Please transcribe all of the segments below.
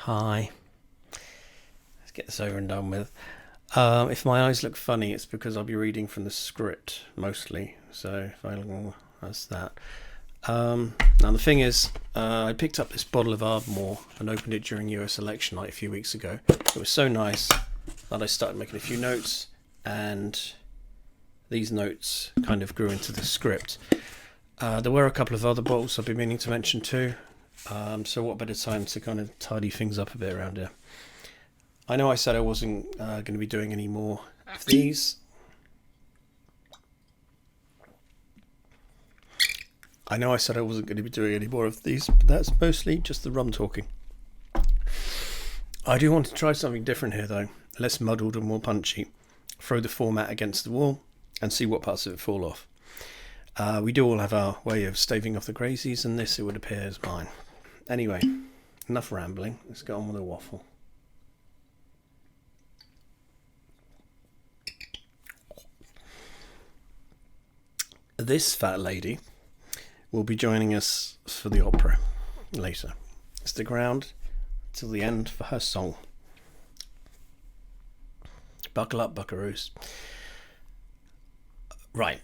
Hi. Let's get this over and done with. If my eyes look funny, it's because I'll be reading from the script mostly. So if I look, that's that. Now the thing is, I picked up this bottle of Ardmore and opened it during US election night a few weeks ago. It was so nice that I started making a few notes, and these notes kind of grew into the script. There were a couple of other bottles I've been meaning to mention too. So what better time to kind of tidy things up a bit around here. I know I said I wasn't going to be doing any more of these. I know I said I wasn't going to be doing any more of these, but that's mostly just the rum talking. I do want to try something different here though, less muddled and more punchy. Throw the format against the wall and see what parts of it fall off. We do all have our way of staving off the crazies, and this, it would appear, is mine. Anyway, enough rambling. Let's get on with the waffle. This fat lady will be joining us for the opera later. Stick around till the end for her song. Buckle up, buckaroos. Right.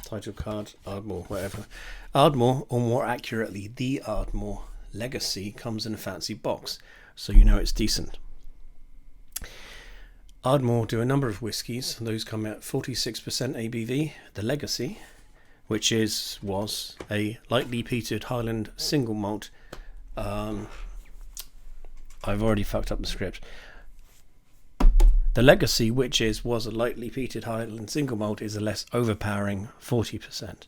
Title card, Ardmore, whatever. Ardmore, or more accurately, the Ardmore Legacy, comes in a fancy box, so you know it's decent. Ardmore do a number of whiskies. Those come at 46% ABV. The Legacy, which was a lightly peated Highland single malt. I've already fucked up the script. The Legacy, which was a lightly peated Highland single malt, is a less overpowering 40%.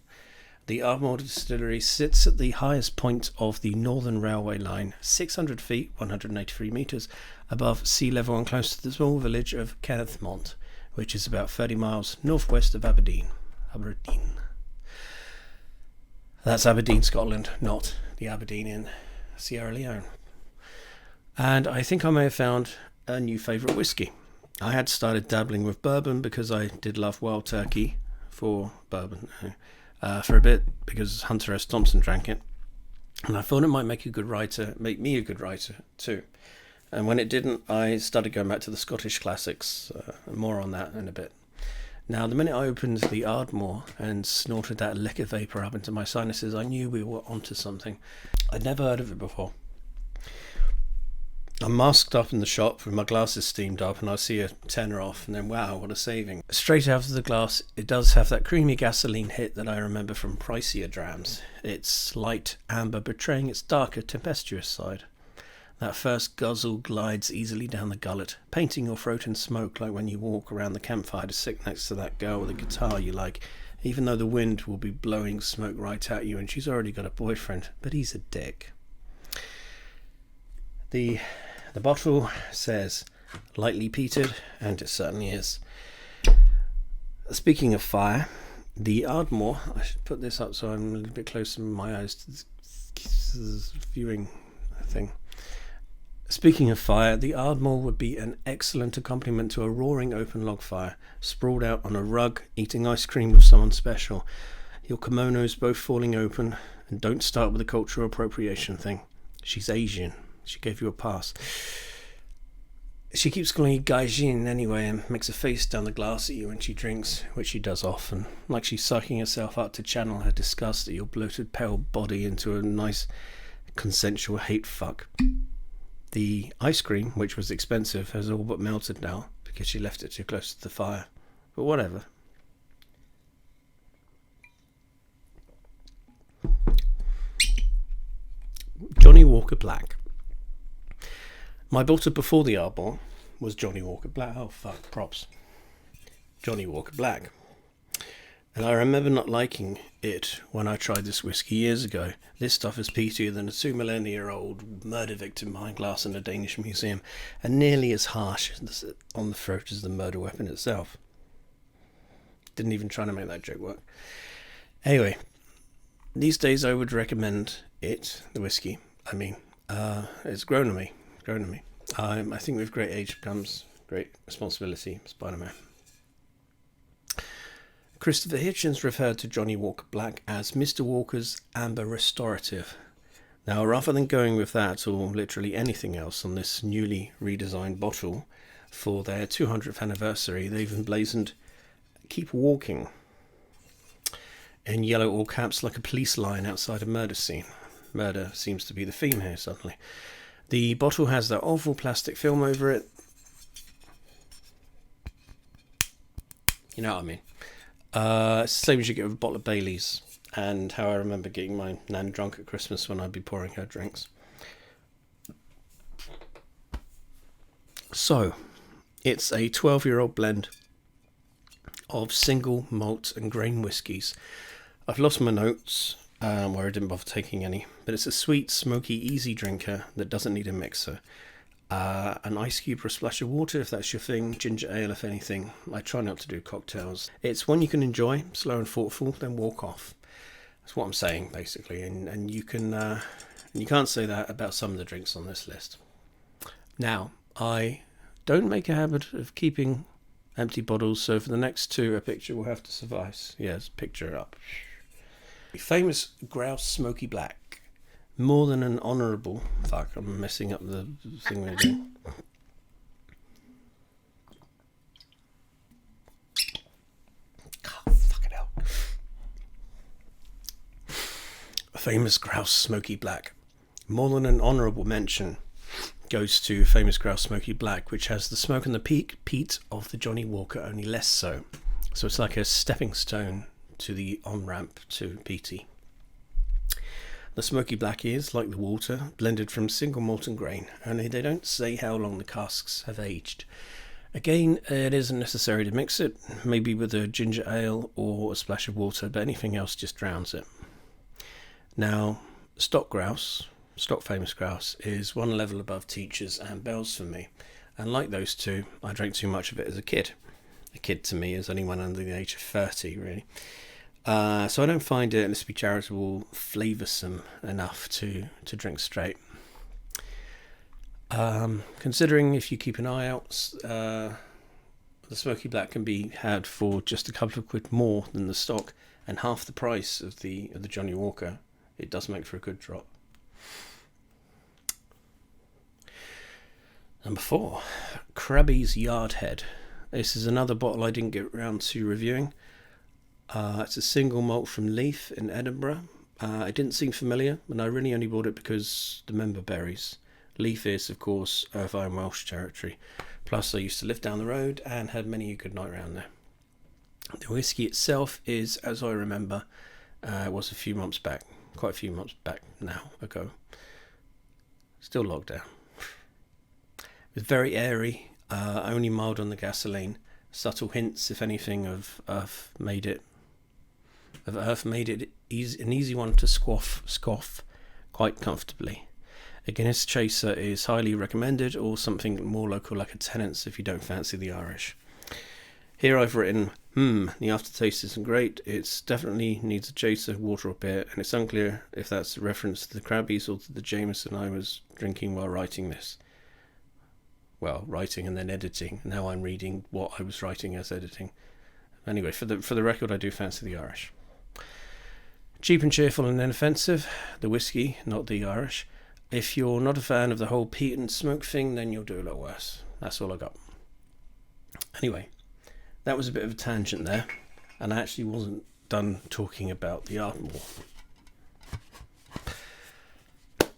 The Ardmore distillery sits at the highest point of the Northern Railway line, 600 feet, 183 metres, above sea level and close to the small village of Kennethmont, which is about 30 miles northwest of Aberdeen. That's Aberdeen, Scotland, not the Aberdeen in Sierra Leone. And I think I may have found a new favourite whiskey. I had started dabbling with bourbon because I did love Wild Turkey for bourbon for a bit, because Hunter S. Thompson drank it, and I thought it might make me a good writer too. And when it didn't, I started going back to the Scottish classics. More on that in a bit. Now, the minute I opened the Ardmore and snorted that liquor vapour up into my sinuses, I knew we were onto something. I'd never heard of it before. I'm masked up in the shop with my glasses steamed up, and I see a tenner off, and then wow, what a saving. Straight out of the glass, it does have that creamy gasoline hit that I remember from pricier drams. It's light amber, betraying its darker, tempestuous side. That first guzzle glides easily down the gullet, painting your throat in smoke like when you walk around the campfire to sit next to that girl with a guitar you like, even though the wind will be blowing smoke right at you and she's already got a boyfriend, but he's a dick. The bottle says lightly peated, and it certainly is. Speaking of fire, the Ardmore, I should put this up so I'm a little bit closer to my eyes to this viewing thing. Speaking of fire, the Ardmore would be an excellent accompaniment to a roaring open log fire, sprawled out on a rug, eating ice cream with someone special. Your kimonos both falling open, and don't start with the cultural appropriation thing. She's Asian. She gave you a pass. She keeps calling you Gaijin anyway, and makes a face down the glass at you when she drinks, which she does often, like she's sucking herself up to channel her disgust at your bloated pale body into a nice consensual hate fuck. The ice cream, which was expensive, has all but melted now because she left it too close to the fire. But whatever. Johnny Walker Black. My bottle before the Ardmore was Johnny Walker Black. Oh fuck, props. Johnny Walker Black. And I remember not liking it when I tried this whiskey years ago. This stuff is peatier than a 2 millennia-old murder victim behind glass in a Danish museum, and nearly as harsh on the throat as the murder weapon itself. Didn't even try to make that joke work. Anyway, these days I would recommend it, the whiskey. It's grown on me. I think with great age comes great responsibility. Spider-Man. Christopher Hitchens referred to Johnny Walker Black as Mr. Walker's Amber Restorative, Now, rather than going with that or literally anything else on this newly redesigned bottle for their 200th anniversary, they've emblazoned "Keep Walking" in yellow all caps like a police line outside a murder scene. Murder seems to be the theme here suddenly. The bottle has that oval plastic film over it. You know what I mean. It's the same as you get with a bottle of Baileys, and how I remember getting my nan drunk at Christmas when I'd be pouring her drinks. So, it's a 12-year-old blend of single malt and grain whiskies. I've lost my notes where I didn't bother taking any, but it's a sweet, smoky, easy drinker that doesn't need a mixer. An ice cube or a splash of water if that's your thing, ginger ale if anything. I try not to do cocktails. It's one you can enjoy, slow and thoughtful, then walk off. That's what I'm saying basically, and you can't say that about some of the drinks on this list. Now, I don't make a habit of keeping empty bottles, so for the next two a picture will have to suffice. Yes, picture up. Famous Grouse Smoky Black. More than an honourable... Fuck, I'm messing up the thing we're doing. Oh, fucking hell. Famous Grouse Smoky Black. More than an honourable mention goes to Famous Grouse Smoky Black, which has the smoke and the peat of the Johnny Walker, only less so. So it's like a stepping stone to the on-ramp to peaty. The Smoky Black is, like the water, blended from single malt and grain, only they don't say how long the casks have aged. Again, it isn't necessary to mix it, maybe with a ginger ale or a splash of water, but anything else just drowns it. Now, stock Famous Grouse, is one level above Teachers and Bells for me, and like those two, I drank too much of it as a kid. A kid to me is anyone under the age of 30, really. So I don't find it, let's be charitable, flavoursome enough to drink straight. Considering if you keep an eye out, the Smoky Black can be had for just a couple of quid more than the stock and half the price of the Johnny Walker. It does make for a good drop. Number 4, Crabbies Yardhead. This is another bottle I didn't get around to reviewing. It's a single malt from Leaf in Edinburgh. It didn't seem familiar, and I really only bought it because the member berries. Leaf is, of course, Irvine Welsh territory. Plus, I used to live down the road and had many a good night round there. The whiskey itself is, as I remember, was quite a few months back now ago. Still locked down. It was very airy, only mild on the gasoline. Subtle hints, if anything, of earth made it an easy one to scoff quite comfortably. A Guinness chaser is highly recommended, or something more local like a Tennent's if you don't fancy the Irish. Here I've written, the aftertaste isn't great, it definitely needs a chaser, water or beer, and it's unclear if that's a reference to the Crabbies or to the Jameson I was drinking while writing this. Well, writing and then editing. Now I'm reading what I was writing as editing. Anyway, for the record, I do fancy the Irish. Cheap and cheerful and inoffensive. The whiskey, not the Irish. If you're not a fan of the whole peat and smoke thing, then you'll do a lot worse. That's all I got. Anyway, that was a bit of a tangent there, and I actually wasn't done talking about the Ardmore.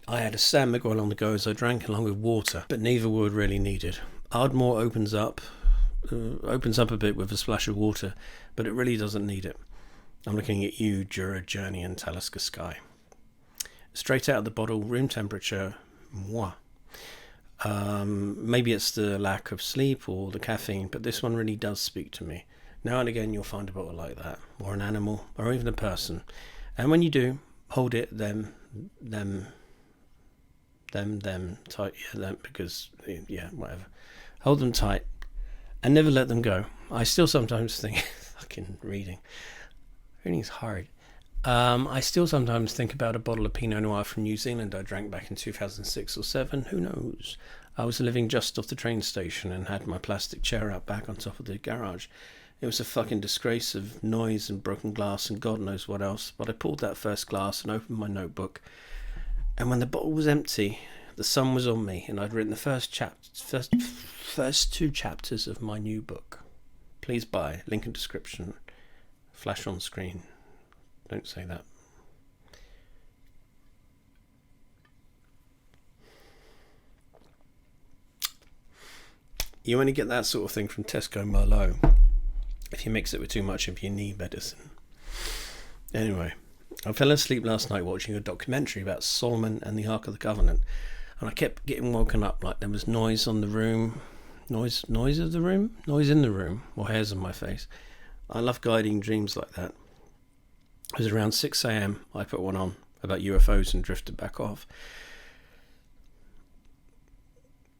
I had a San Miguel on the go as I drank, along with water, but neither were really needed. Ardmore opens up a bit with a splash of water, but it really doesn't need it. I'm looking at you, Jura, Journey and Talisker Sky. Straight out of the bottle, room temperature, moi. Maybe it's the lack of sleep or the caffeine, but this one really does speak to me. Now and again you'll find a bottle like that, or an animal, or even a person. And when you do, hold it, them tight, whatever. Hold them tight and never let them go. I still sometimes think, fucking reading's hard. I still sometimes think about a bottle of Pinot Noir from New Zealand I drank back in 2006 or 7, who knows. I was living just off the train station and had my plastic chair out back on top of the garage. It was a fucking disgrace of noise and broken glass and God knows what else, but I pulled that first glass and opened my notebook And when the bottle was empty, the sun was on me, and I'd written the first two chapters of my new book. Please buy. Link in description. Flash on screen. Don't say that. You only get that sort of thing from Tesco Merlot if you mix it with too much of your knee medicine. Anyway, I fell asleep last night watching a documentary about Solomon and the Ark of the Covenant, and I kept getting woken up like there was noise on the room. Noise of the room? Noise in the room, or hairs on my face. I love guiding dreams like that. It was around 6 a.m. I put one on about UFOs and drifted back off.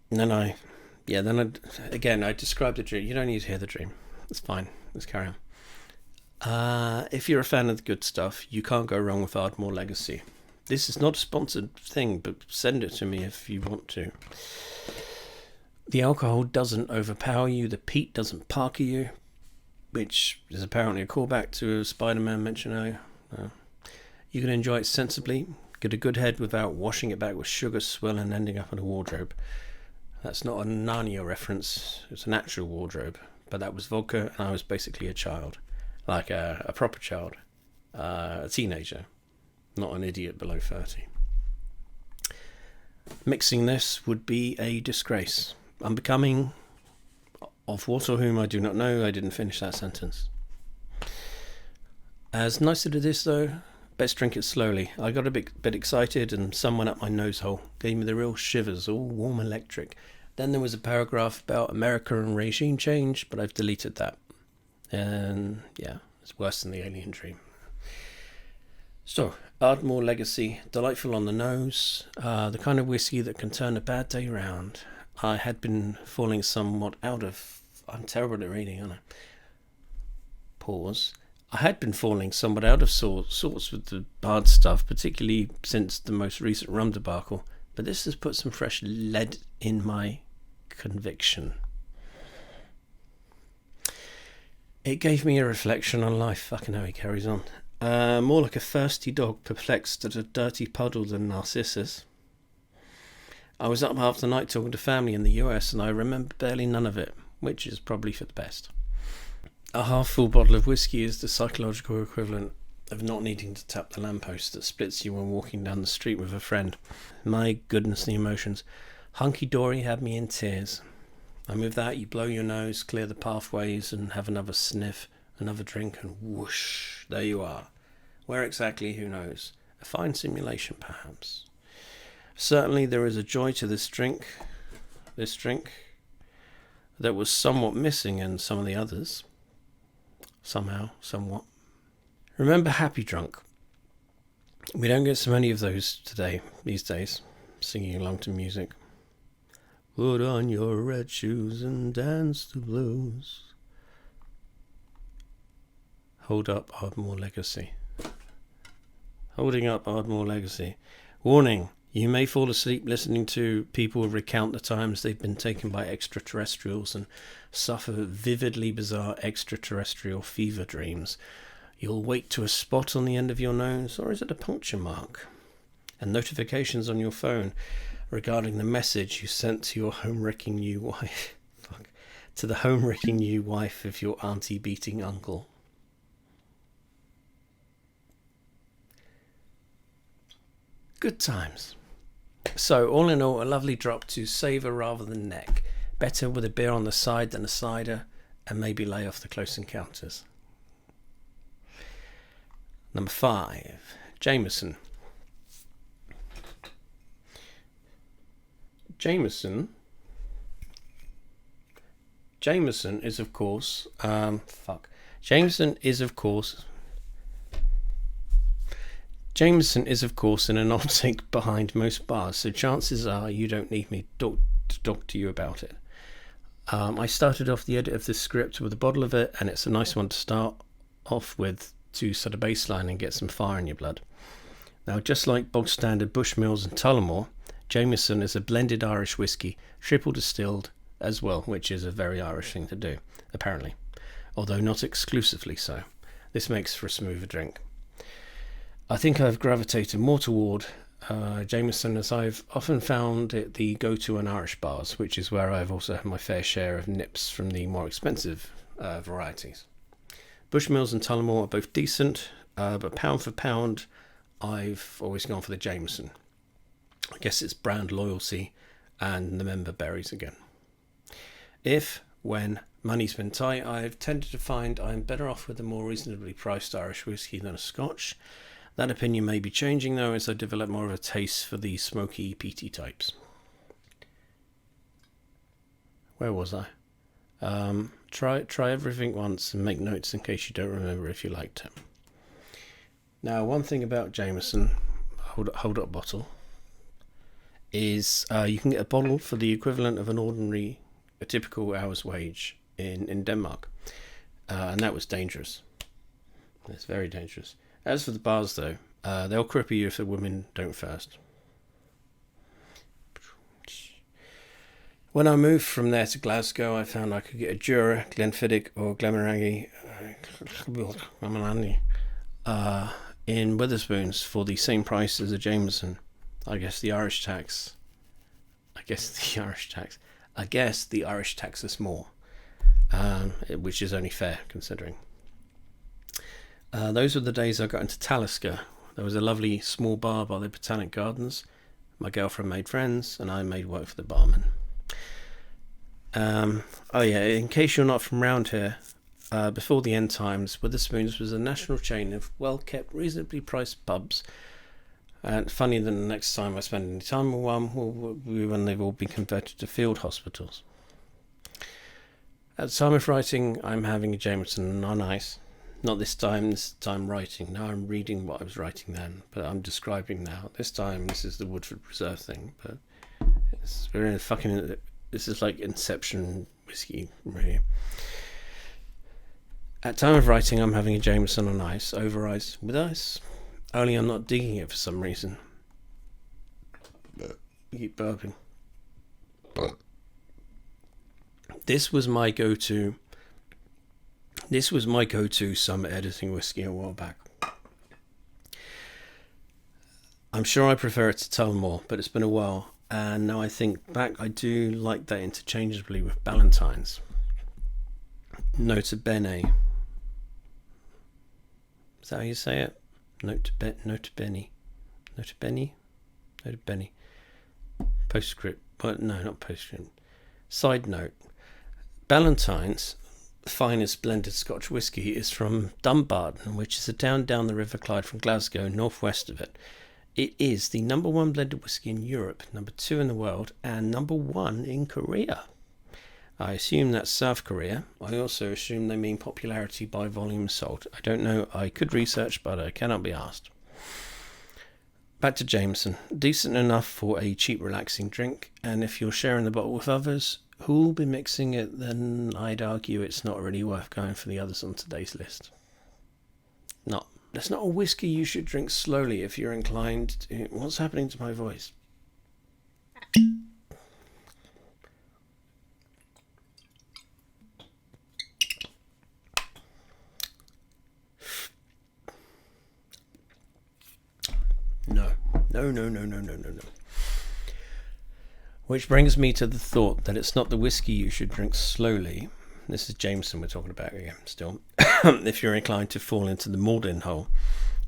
And then I described the dream. You don't need to hear the dream. It's fine. Let's carry on. If you're a fan of the good stuff, you can't go wrong with Ardmore Legacy. This is not a sponsored thing, but send it to me if you want to. The alcohol doesn't overpower you. The peat doesn't parker you, which is apparently a callback to a Spider-Man mention earlier. You can enjoy it sensibly, get a good head without washing it back with sugar, swill, and ending up in a wardrobe. That's not a Narnia reference. It's an actual wardrobe. But that was vodka, and I was basically a child. Like a proper child. A teenager. Not an idiot below 30. Mixing this would be a disgrace. Unbecoming of what or whom I do not know. I didn't finish that sentence. As nice as it is, though, best drink it slowly. I got a bit excited, and some went up my nose hole. Gave me the real shivers, all warm electric. Then there was a paragraph about America and regime change, but I've deleted that. And yeah, it's worse than the alien dream. So, Ardmore Legacy, delightful on the nose, the kind of whiskey that can turn a bad day round. I had been falling somewhat out of... I'm terrible at reading, aren't I? Pause. I had been falling somewhat out of sorts with the hard stuff, particularly since the most recent rum debacle, but this has put some fresh lead in my conviction. It gave me a reflection on life. Fucking hell, he carries on. More like a thirsty dog perplexed at a dirty puddle than Narcissus. I was up half the night talking to family in the US, and I remember barely none of it, which is probably for the best. A half-full bottle of whiskey is the psychological equivalent of not needing to tap the lamppost that splits you when walking down the street with a friend. My goodness, the emotions. Hunky-dory had me in tears. And with that, you blow your nose, clear the pathways, and have another sniff, another drink, and whoosh, there you are. Where exactly, who knows? A fine simulation, perhaps. Certainly there is a joy to this drink that was somewhat missing in some of the others. Somehow, somewhat. Remember Happy Drunk? We don't get so many of those these days, singing along to music. Put on your red shoes and dance the blues. Hold up Ardmore Legacy. Holding up Ardmore Legacy. Warning, you may fall asleep listening to people recount the times they've been taken by extraterrestrials and suffer vividly bizarre extraterrestrial fever dreams. You'll wake to a spot on the end of your nose, or is it a puncture mark? And notifications on your phone regarding the message you sent to your home-wrecking new wife. To the home-wrecking new wife of your auntie-beating uncle. Good times. So, all in all, a lovely drop to savour rather than neck. Better with a beer on the side than a cider, and maybe lay off the Close Encounters. Number 5, Jameson. Jameson is of course Jameson is of course an exotic behind most bars, so chances are you don't need me to talk to you about it. I started off the edit of this script with a bottle of it, and it's a nice one to start off with to set a baseline and get some fire in your blood. Now, just like bog standard Bushmills and Tullamore, Jameson is a blended Irish whiskey, triple distilled as well, which is a very Irish thing to do, apparently, although not exclusively so. This makes for a smoother drink. I think I've gravitated more toward Jameson, as I've often found it the go-to in Irish bars, which is where I've also had my fair share of nips from the more expensive varieties. Bushmills and Tullamore are both decent, but pound for pound, I've always gone for the Jameson. I guess it's brand loyalty and the member berries again. When money's been tight, I've tended to find I'm better off with a more reasonably priced Irish whiskey than a Scotch. That opinion may be changing though as I develop more of a taste for the smoky, peaty types. Where was I? Try everything once and make notes in case you don't remember if you liked it. Now, one thing about Jameson, hold up bottle, is you can get a bottle for the equivalent of a typical hour's wage in Denmark, and that was dangerous. It's very dangerous. As for the bars, though, they'll cripple you if the women don't first. When I moved from there to Glasgow, I found I could get a Jura, Glenfiddich, or Glenmorangie in Wetherspoons for the same price as a Jameson. I guess the Irish tax is more, which is only fair considering. Those were the days I got into Talisker. There was a lovely small bar by the Botanic Gardens. My girlfriend made friends, and I made work for the barman. In case you're not from round here, before the end times, Wetherspoons was a national chain of well-kept, reasonably priced pubs. And funny that the next time I spend any time with one will be when they've all been converted to field hospitals. At the time of writing, I'm having a Jameson on ice. Not this time writing. Now I'm reading what I was writing then, but I'm describing now. This time, this is the Woodford Reserve thing, but this is like Inception whiskey, really. At time of writing, I'm having a Jameson on ice, over ice, with ice. Only I'm not digging it for some reason. You keep burping. This was my go-to summer editing whiskey a while back. I'm sure I prefer it to Tullamore, but it's been a while, and now I think back, I do like that interchangeably with Ballantine's. Nota bene. Is that how you say it? Nota bene. Postscript. But no, not postscript. Side note. Ballantine's finest blended Scotch whisky is from Dumbarton, which is a town down the River Clyde from Glasgow, northwest of it. It is the number one blended whisky in Europe, number 2 in the world, and number 1 in Korea. I assume that's South Korea. I also assume they mean popularity by volume sold. I don't know. I could research, but I cannot be asked. Back to Jameson. Decent enough for a cheap, relaxing drink, and if you're sharing the bottle with others who'll be mixing it, then I'd argue it's not really worth going for the others on today's list. That's not a whiskey you should drink slowly if you're inclined to... What's happening to my voice? No. Which brings me to the thought that it's not the whiskey you should drink slowly. This is Jameson we're talking about again still. If you're inclined to fall into the Maldon hole.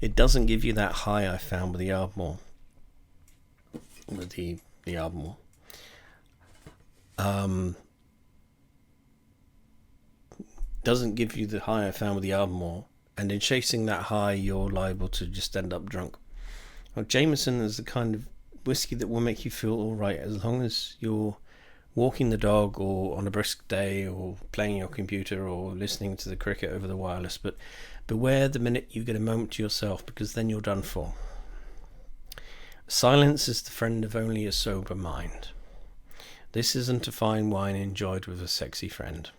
It doesn't give you that high I found with the Ardmore. Doesn't give you the high I found with the Ardmore. And in chasing that high, you're liable to just end up drunk. Well, Jameson is the kind of whiskey that will make you feel alright as long as you're walking the dog or on a brisk day or playing your computer or listening to the cricket over the wireless, but beware the minute you get a moment to yourself, because then you're done for. Silence is the friend of only a sober mind. This isn't a fine wine enjoyed with a sexy friend,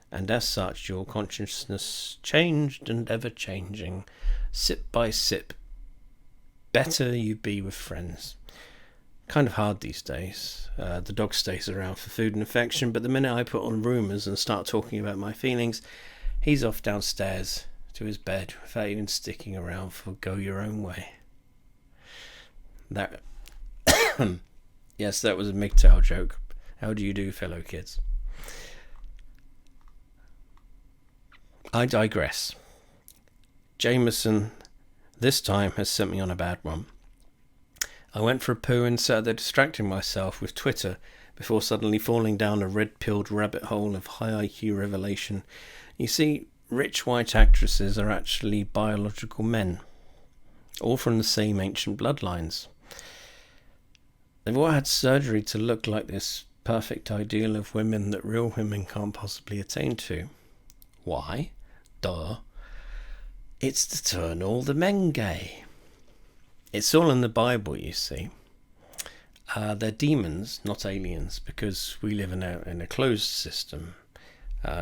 and as such your consciousness changed and ever changing, sip by sip. Better you be with friends. Kind of hard these days. The dog stays around for food and affection, but the minute I put on rumours and start talking about my feelings, he's off downstairs to his bed without even sticking around for go your own way. That yes, that was a MGTOW joke. How do you do, fellow kids? I digress. Jameson this time has sent me on a bad one. I went for a poo and sat there distracting myself with Twitter before suddenly falling down a red-pilled rabbit hole of high IQ revelation. You see, rich white actresses are actually biological men, all from the same ancient bloodlines. They've all had surgery to look like this perfect ideal of women that real women can't possibly attain to. Why? Duh. It's to turn all the men gay. It's all in the Bible, you see. They're demons, not aliens, because we live in a closed system,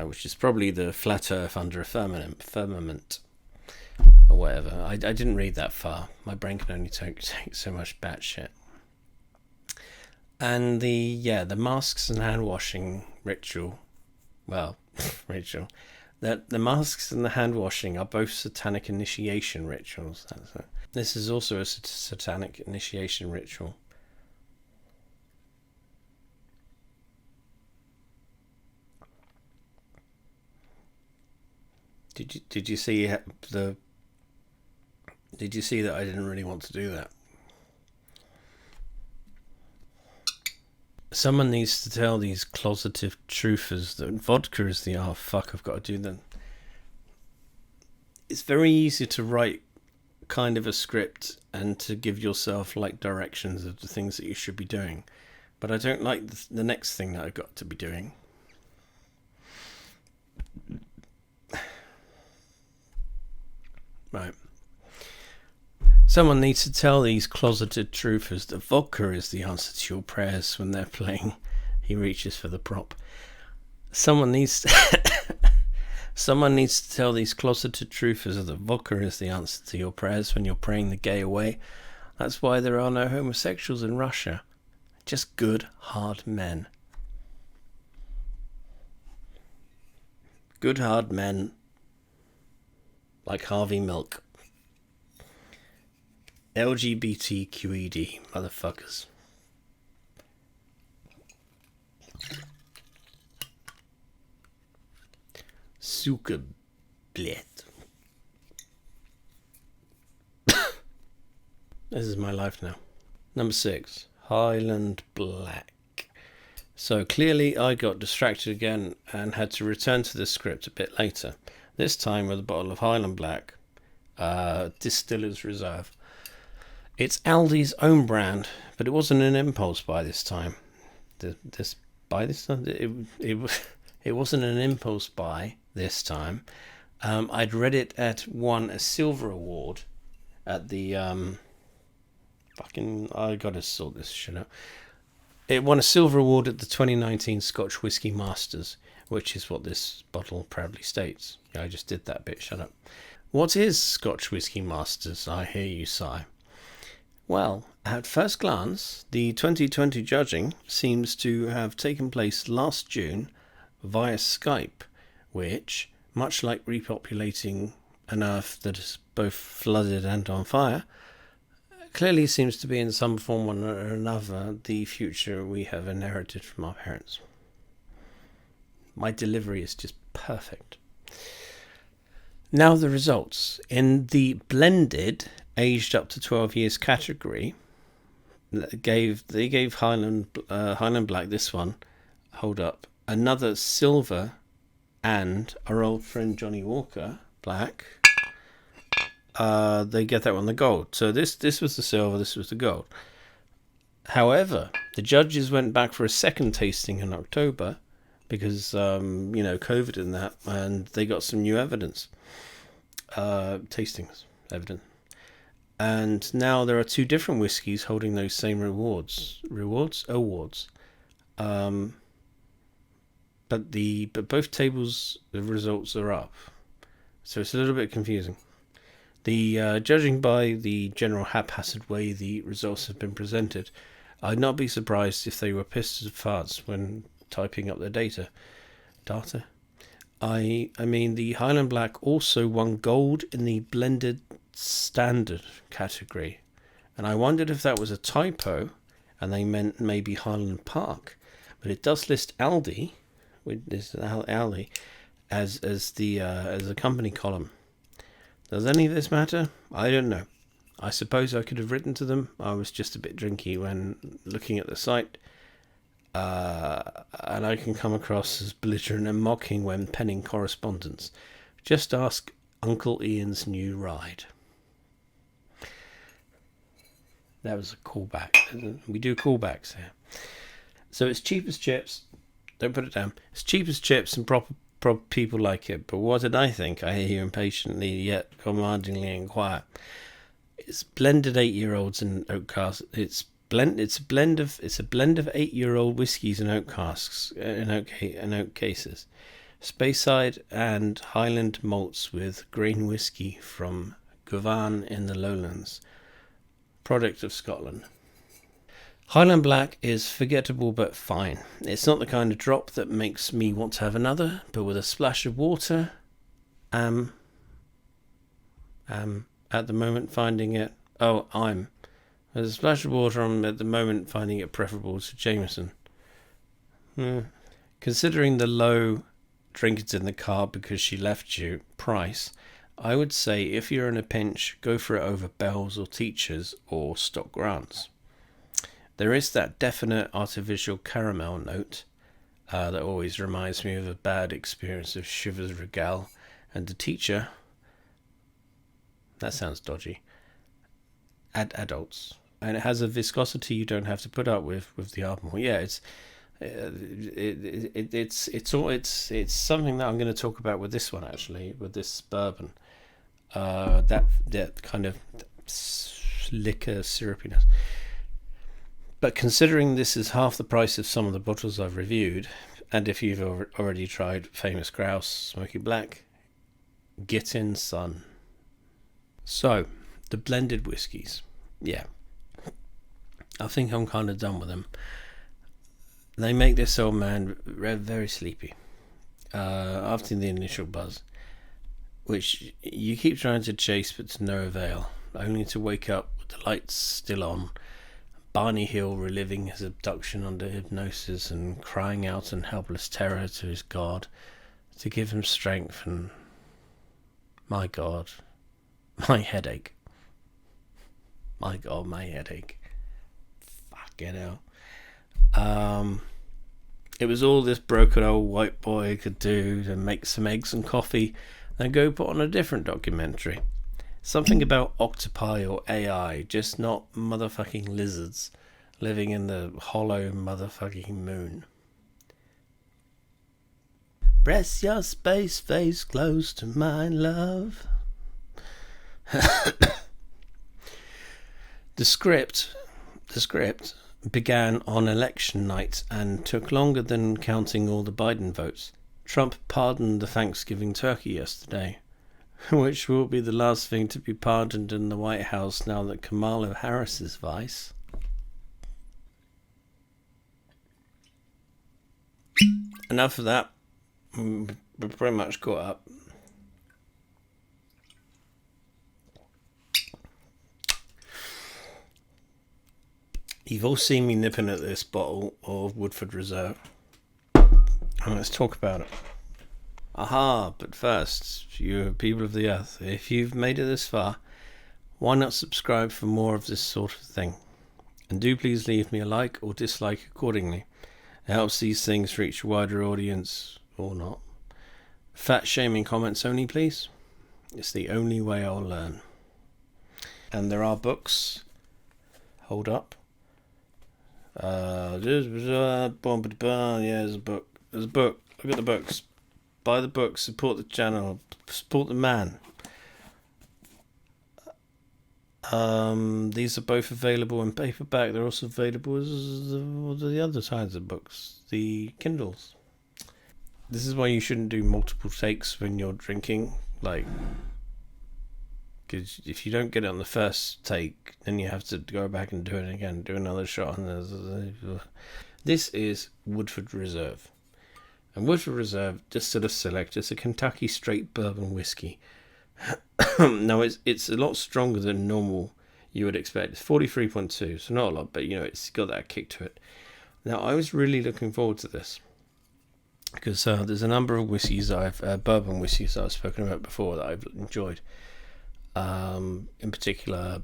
which is probably the flat earth under a firmament, or whatever. I didn't read that far. My brain can only take so much batshit. And the masks and hand washing ritual, ritual. The masks and the hand washing are both satanic initiation rituals. That's it. This is also a satanic initiation ritual. Did you see the? Did you see that I didn't really want to do that? Someone needs to tell these closeted truthers that vodka is the fuck, I've got to do that. It's very easy to write kind of a script and to give yourself like directions of the things that you should be doing, but I don't like the next thing that I've got to be doing. Right. Someone needs to tell these closeted truthers that vodka is the answer to your prayers when they're playing. He reaches for the prop. Someone needs to tell these closeted truthers that vodka is the answer to your prayers when you're praying the gay away. That's why there are no homosexuals in Russia. Just good, hard men. Good, hard men like Harvey Milk. LGBTQED, motherfuckers. Suka blet. This is my life now. Number 6, Highland Black. So clearly I got distracted again and had to return to the script a bit later. This time with a bottle of Highland Black, Distiller's Reserve. It's Aldi's own brand, but it wasn't an impulse buy this time. It wasn't an impulse buy this time. I'd read it won a silver award at the I gotta sort this shit out. It won a silver award at the 2019 Scotch Whisky Masters, which is what this bottle proudly states. Yeah, I just did that bit. Shut up. What is Scotch Whisky Masters? I hear you sigh. Well, at first glance, the 2020 judging seems to have taken place last June via Skype, which, much like repopulating an Earth that is both flooded and on fire, clearly seems to be in some form or another the future we have inherited from our parents. My delivery is just perfect. Now the results. In the blended aged up to 12 years category, they gave Highland Black, this one, hold up, another silver, and our old friend Johnny Walker Black, they get that one the gold. So this was the silver, this was the gold. However, the judges went back for a second tasting in October because COVID and that, and they got some new evidence, tastings evidence. And now there are 2 different whiskies holding those same awards. But both tables of results are up, so it's a little bit confusing. The judging by the general haphazard way the results have been presented, I'd not be surprised if they were pissed as farts when typing up their data. I mean, the Highland Black also won gold in the blended standard category, And I wondered if that was a typo and they meant maybe Highland Park. But it does list Aldi, with this Aldi, as a company column. Does any of this matter? I don't know. I suppose I could have written to them. I was just a bit drinky when looking at the site. And I can come across as belligerent and mocking when penning correspondence. Just ask Uncle Ian's new ride. That was a callback. We do callbacks here. So it's cheap as chips. Don't put it down. It's cheap as chips and proper people like it. But what did I think? I hear you impatiently yet commandingly inquire. It's blended 8-year-olds and oak casks. It's a blend of 8-year-old whiskies and oak casks in oak cases. Speyside and Highland malts with grain whisky from Govan in the Lowlands. Product of Scotland. Highland Black is forgettable but fine. It's not the kind of drop that makes me want to have another, but with a splash of water, at the moment finding it. With a splash of water, I'm at the moment finding it preferable to Jameson. Considering the low drink it's in the car because she left you price, I would say if you're in a pinch, go for it over Bell's or Teacher's or Stock Grants. There is that definite artificial caramel note that always reminds me of a bad experience of Chivas Regal and the Teacher. That sounds dodgy. Adults, and it has a viscosity you don't have to put up with the Ardmore. Yeah, it's something that I'm going to talk about with this one actually, with this bourbon. That kind of liquor syrupiness. But considering this is half the price of some of the bottles I've reviewed, and if you've already tried Famous Grouse Smoky Black, get in, son. So, the blended whiskies. Yeah. I think I'm kind of done with them. They make this old man very sleepy after the initial buzz, which you keep trying to chase but to no avail, only to wake up with the lights still on, Barney Hill reliving his abduction under hypnosis and crying out in helpless terror to his God to give him strength, and my God, my headache. My God, my headache. Fucking hell. It was all this broken old white boy could do to make some eggs and coffee and go put on a different documentary. Something about octopi or AI, just not motherfucking lizards living in the hollow motherfucking moon. Press your space face close to mine, love. The script began on election night and took longer than counting all the Biden votes. Trump pardoned the Thanksgiving turkey yesterday, which will be the last thing to be pardoned in the White House now that Kamala Harris is vice. Enough of that. We're pretty much caught up. You've all seen me nipping at this bottle of Woodford Reserve. And let's talk about it. Aha, but first, you people of the earth, if you've made it this far, why not subscribe for more of this sort of thing? And do please leave me a like or dislike accordingly. It helps these things reach a wider audience, or not. Fat shaming comments only, please. It's the only way I'll learn. And there are books. Hold up. Yeah, there's a book. There's a book. Look at the books. Buy the book. Support the channel. Support the man. These are both available in paperback. They're also available as the other kinds of books, the Kindles. This is why you shouldn't do multiple takes when you're drinking, because if you don't get it on the first take, then you have to go back and do it again, do another shot. This is Woodford Reserve. And Woodford Reserve, just sort of select, it's a Kentucky straight bourbon whiskey. Now, it's a lot stronger than normal you would expect. It's 43.2, so not a lot, but it's got that kick to it. Now, I was really looking forward to this because there's a number of whiskies bourbon whiskies that I've spoken about before that I've enjoyed. In particular,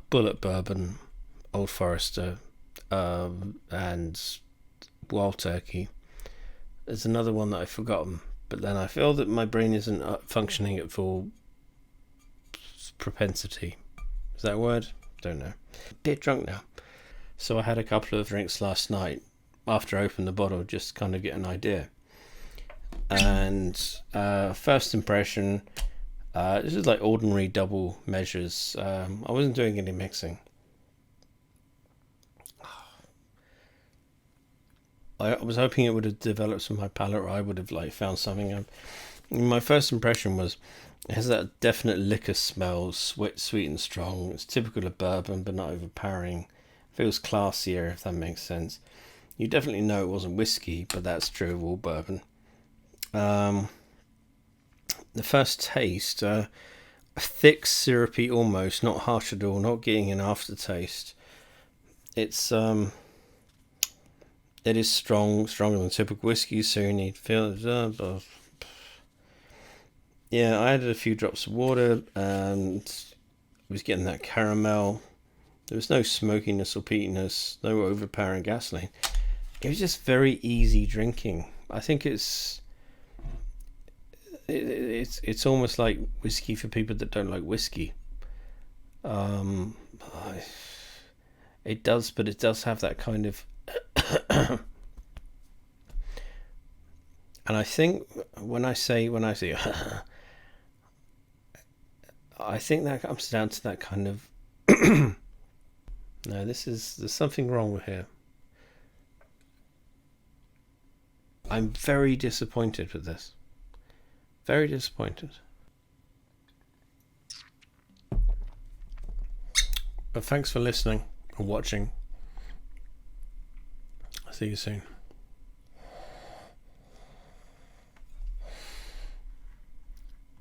Bullet Bourbon, Old Forester, and Wild Turkey. There's another one that I've forgotten, but then I feel that my brain isn't functioning at full propensity. Is that a word? Don't know. A bit drunk now. So I had a couple of drinks last night after I opened the bottle, just to kind of get an idea. And first impression, this is like ordinary double measures. I wasn't doing any mixing. I was hoping it would have developed some my palate, or I would have found something. My first impression was it has that definite liquor smell, sweet and strong. It's typical of bourbon, but not overpowering. Feels classier, if that makes sense. You definitely know it wasn't whiskey, but that's true of all bourbon. The first taste, thick, syrupy, almost not harsh at all, not getting an aftertaste. It is stronger than typical whiskey, so you need to feel it. Yeah, I added a few drops of water and I was getting that caramel. There was no smokiness or peatiness, no overpowering gasoline. It was just very easy drinking. I think it's almost like whiskey for people that don't like whiskey. It does have that kind of and I think when I say I think that comes down to that kind of no, there's something wrong with here. I'm very disappointed with this. Very disappointed. But thanks for listening and watching. See you soon.